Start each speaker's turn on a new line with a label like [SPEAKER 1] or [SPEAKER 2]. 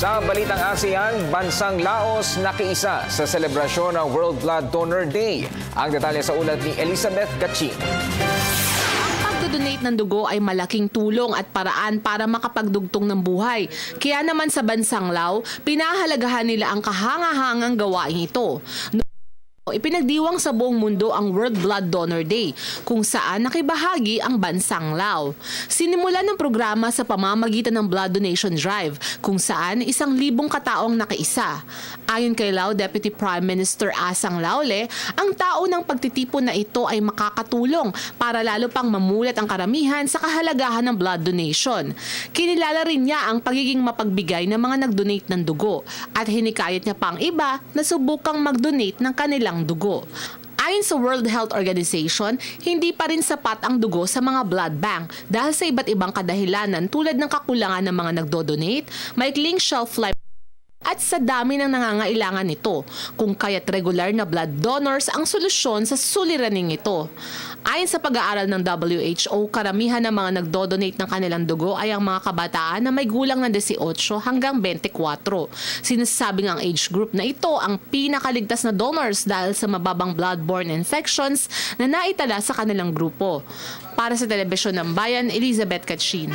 [SPEAKER 1] Sa balitang ASEAN, bansang Laos nakiisa sa selebrasyon ng World Blood Donor Day. Ang detalye sa ulat ni Elizabeth Gatchin.
[SPEAKER 2] Pagdodonate ng dugo ay malaking tulong at paraan para makapagdugtong ng buhay. Kaya naman sa bansang Lao, pinahalagahan nila ang kahangahangang gawain ito. Ipinagdiwang sa buong mundo ang World Blood Donor Day, kung saan nakibahagi ang bansang Lao. Sinimulan ng programa sa pamamagitan ng Blood Donation Drive, kung saan 1,000 kataong nakiisa. Ayon kay Lao Deputy Prime Minister Asang Laole, ang tao ng pagtitipon na ito ay makakatulong para lalo pang mamulat ang karamihan sa kahalagahan ng blood donation. Kinilala rin niya ang pagiging mapagbigay ng mga nag-donate ng dugo at hinikayat niya pa ang iba na subukang mag-donate ng kanilang dugo. Ayon sa World Health Organization, hindi pa rin sapat ang dugo sa mga blood bank dahil sa iba't ibang kadahilanan tulad ng kakulangan ng mga nagdo-donate, maikling shelf life at sa dami ng nangangailangan nito, kung kaya't regular na blood donors ang solusyon sa suliraning ito. Ayon sa pag-aaral ng WHO, karamihan ng mga nagdo-donate ng kanilang dugo ay ang mga kabataan na may gulang na 18 hanggang 24. Sinasabing ang age group na ito ang pinakaligtas na donors dahil sa mababang blood-borne infections na naitala sa kanilang grupo. Para sa Telebisyon ng Bayan, Elizabeth Gatchin.